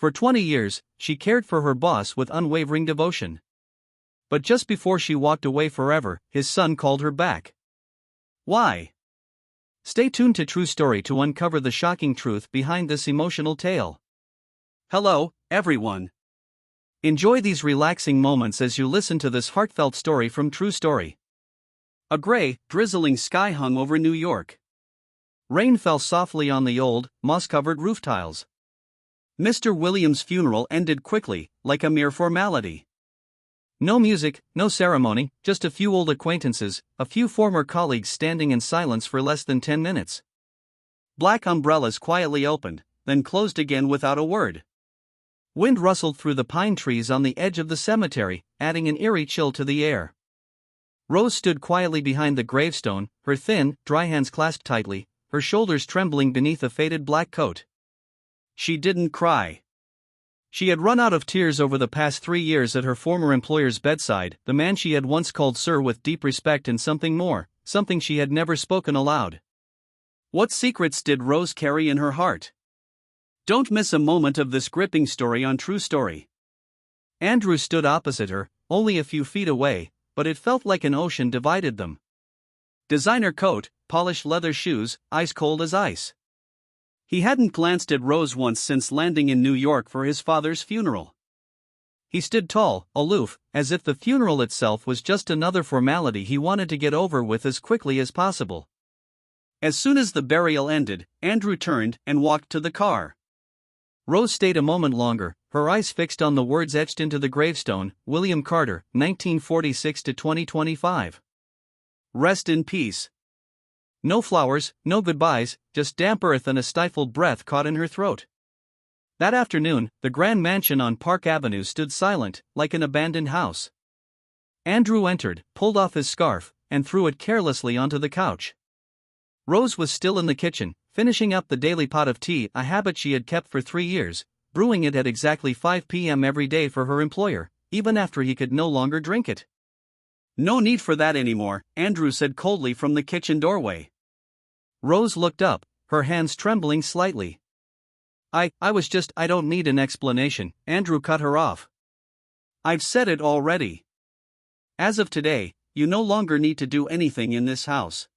For 20 years, she cared for her boss with unwavering devotion. But just before she walked away forever, his son called her back. Why? Stay tuned to True Story to uncover the shocking truth behind this emotional tale. Hello, everyone. Enjoy these relaxing moments as you listen to this heartfelt story from True Story. A gray, drizzling sky hung over New York. Rain fell softly on the old, moss-covered roof tiles. Mr. Williams' funeral ended quickly, like a mere formality. No music, no ceremony, just a few old acquaintances, a few former colleagues standing in silence for less than 10 minutes. Black umbrellas quietly opened, then closed again without a word. Wind rustled through the pine trees on the edge of the cemetery, adding an eerie chill to the air. Rose stood quietly behind the gravestone, her thin, dry hands clasped tightly, her shoulders trembling beneath a faded black coat. She didn't cry. She had run out of tears over the past 3 years at her former employer's bedside, the man she had once called sir with deep respect and something more, something she had never spoken aloud. What secrets did Rose carry in her heart? Don't miss a moment of this gripping story on True Story. Andrew stood opposite her, only a few feet away, but it felt like an ocean divided them. Designer coat, polished leather shoes, ice cold as ice. He hadn't glanced at Rose once since landing in New York for his father's funeral. He stood tall, aloof, as if the funeral itself was just another formality he wanted to get over with as quickly as possible. As soon as the burial ended, Andrew turned and walked to the car. Rose stayed a moment longer, her eyes fixed on the words etched into the gravestone, William Carter, 1946 to 2025. Rest in peace. No flowers, no goodbyes, just damp earth and a stifled breath caught in her throat. That afternoon, the grand mansion on Park Avenue stood silent, like an abandoned house. Andrew entered, pulled off his scarf, and threw it carelessly onto the couch. Rose was still in the kitchen, finishing up the daily pot of tea, a habit she had kept for 3 years, brewing it at exactly 5 p.m. every day for her employer, even after he could no longer drink it. No need for that anymore, Andrew said coldly from the kitchen doorway. Rose looked up, her hands trembling slightly. I don't need an explanation, Andrew cut her off. I've said it already. As of today, you no longer need to do anything in this house.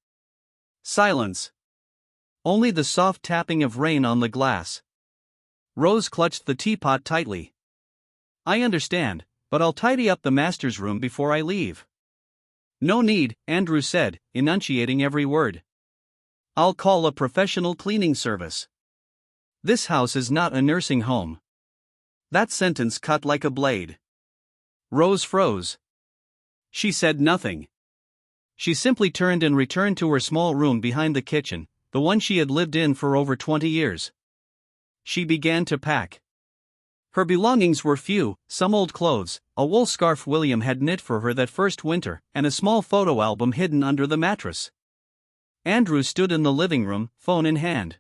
Silence. Only the soft tapping of rain on the glass. Rose clutched the teapot tightly. I understand, but I'll tidy up the master's room before I leave. No need, Andrew said, enunciating every word. I'll call a professional cleaning service. This house is not a nursing home. That sentence cut like a blade. Rose froze. She said nothing. She simply turned and returned to her small room behind the kitchen, the one she had lived in for over 20 years. She began to pack. Her belongings were few, some old clothes, a wool scarf William had knit for her that first winter, and a small photo album hidden under the mattress. Andrew stood in the living room, phone in hand.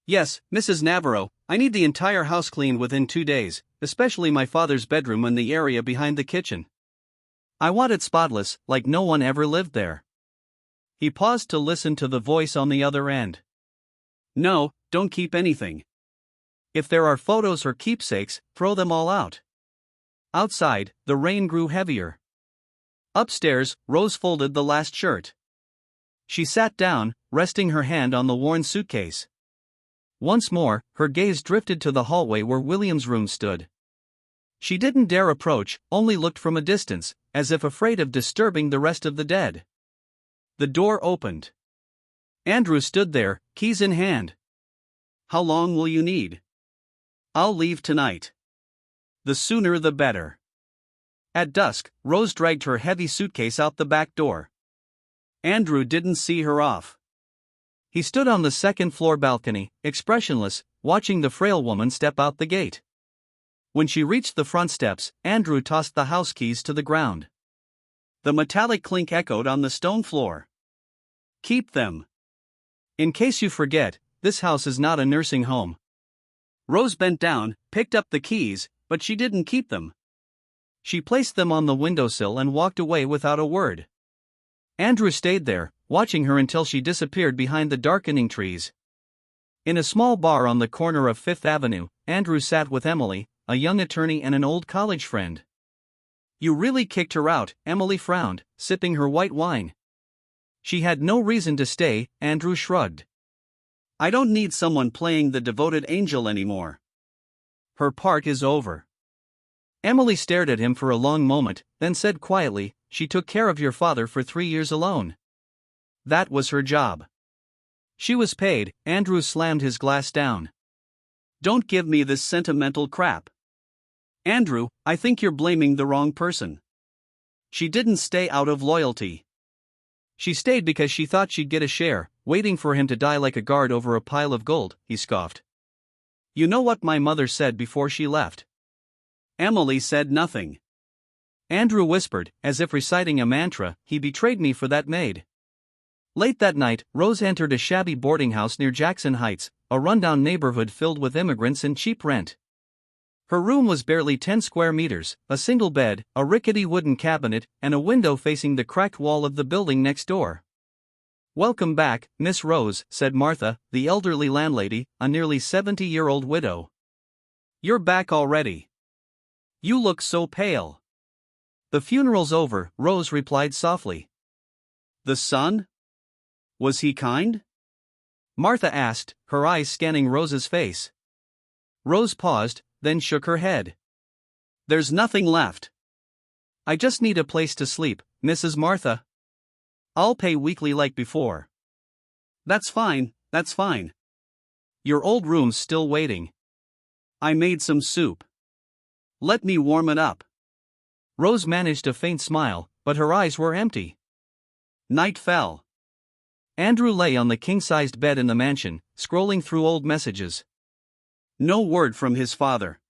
Yes, Mrs. Navarro, I need the entire house cleaned within 2 days, especially my father's bedroom and the area behind the kitchen. I want it spotless, like no one ever lived there. He paused to listen to the voice on the other end. No, don't keep anything. If there are photos or keepsakes, throw them all out. Outside, the rain grew heavier. Upstairs, Rose folded the last shirt. She sat down, resting her hand on the worn suitcase. Once more, her gaze drifted to the hallway where William's room stood. She didn't dare approach, only looked from a distance, as if afraid of disturbing the rest of the dead. The door opened. Andrew stood there, keys in hand. How long will you need? I'll leave tonight. The sooner the better. At dusk, Rose dragged her heavy suitcase out the back door. Andrew didn't see her off. He stood on the second-floor balcony, expressionless, watching the frail woman step out the gate. When she reached the front steps, Andrew tossed the house keys to the ground. The metallic clink echoed on the stone floor. Keep them. In case you forget, this house is not a nursing home. Rose bent down, picked up the keys, but she didn't keep them. She placed them on the windowsill and walked away without a word. Andrew stayed there, watching her until she disappeared behind the darkening trees. In a small bar on the corner of Fifth Avenue, Andrew sat with Emily, a young attorney and an old college friend. "You really kicked her out," Emily frowned, sipping her white wine. "She had no reason to stay," Andrew shrugged. "I don't need someone playing the devoted angel anymore. Her part is over." Emily stared at him for a long moment, then said quietly, "She took care of your father for 3 years alone. That was her job. She was paid." Andrew slammed his glass down. "Don't give me this sentimental crap. Andrew, I think you're blaming the wrong person. She didn't stay out of loyalty. She stayed because she thought she'd get a share, waiting for him to die like a guard over a pile of gold," he scoffed. "You know what my mother said before she left?" Emily said nothing. Andrew whispered, as if reciting a mantra, "He betrayed me for that maid." Late that night, Rose entered a shabby boarding house near Jackson Heights, a rundown neighborhood filled with immigrants and cheap rent. Her room was barely 10 square meters, a single bed, a rickety wooden cabinet, and a window facing the cracked wall of the building next door. "Welcome back, Miss Rose," said Martha, the elderly landlady, a nearly 70-year-old widow. "You're back already. You look so pale." "The funeral's over," Rose replied softly. "The son? Was he kind?" Martha asked, her eyes scanning Rose's face. Rose paused, then shook her head. "There's nothing left. I just need a place to sleep, Mrs. Martha. I'll pay weekly like before." That's fine. Your old room's still waiting. I made some soup. Let me warm it up." Rose managed a faint smile, but her eyes were empty. Night fell. Andrew lay on the king-sized bed in the mansion, scrolling through old messages. No word from his father.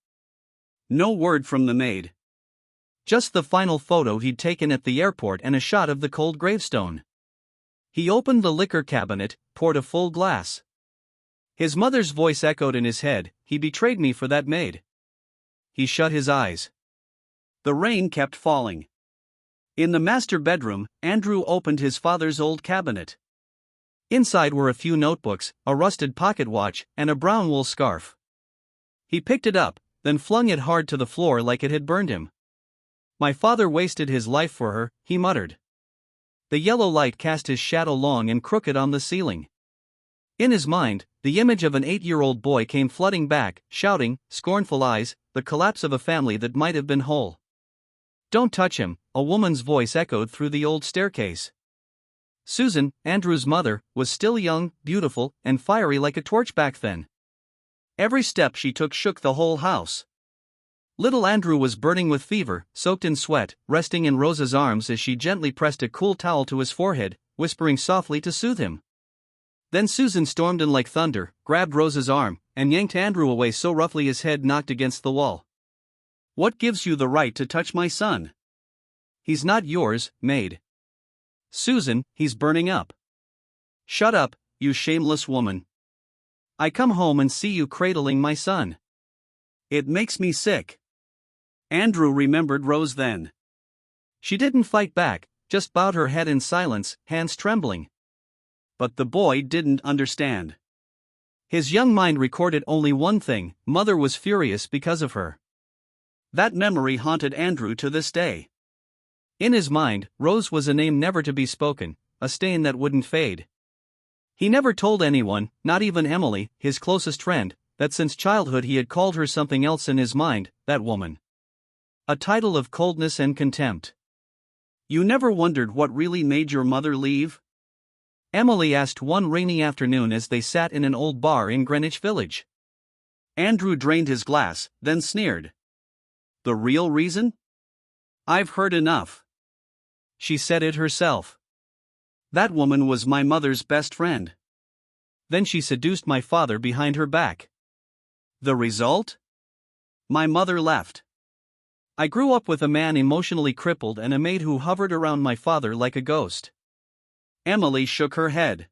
No word from the maid. Just the final photo he'd taken at the airport and a shot of the cold gravestone. He opened the liquor cabinet, poured a full glass. His mother's voice echoed in his head, "He betrayed me for that maid." He shut his eyes. The rain kept falling. In the master bedroom, Andrew opened his father's old cabinet. Inside were a few notebooks, a rusted pocket watch, and a brown wool scarf. He picked it up, then flung it hard to the floor like it had burned him. "My father wasted his life for her," he muttered. The yellow light cast his shadow long and crooked on the ceiling. In his mind, the image of an 8-year-old boy came flooding back, shouting, scornful eyes, the collapse of a family that might have been whole. "Don't touch him," a woman's voice echoed through the old staircase. Susan, Andrew's mother, was still young, beautiful, and fiery like a torch back then. Every step she took shook the whole house. Little Andrew was burning with fever, soaked in sweat, resting in Rose's arms as she gently pressed a cool towel to his forehead, whispering softly to soothe him. Then Susan stormed in like thunder, grabbed Rose's arm, and yanked Andrew away so roughly his head knocked against the wall. "What gives you the right to touch my son? He's not yours, maid." "Susan, he's burning up." "Shut up, you shameless woman. I come home and see you cradling my son. It makes me sick." Andrew remembered Rose then. She didn't fight back, just bowed her head in silence, hands trembling. But the boy didn't understand. His young mind recorded only one thing: Mother was furious because of her. That memory haunted Andrew to this day. In his mind, Rose was a name never to be spoken, a stain that wouldn't fade. He never told anyone, not even Emily, his closest friend, that since childhood he had called her something else in his mind, that woman. A title of coldness and contempt. "You never wondered what really made your mother leave?" Emily asked one rainy afternoon as they sat in an old bar in Greenwich Village. Andrew drained his glass, then sneered. "The real reason? I've heard enough. She said it herself. That woman was my mother's best friend. Then she seduced my father behind her back. The result? My mother left. I grew up with a man emotionally crippled and a maid who hovered around my father like a ghost." Emily shook her head.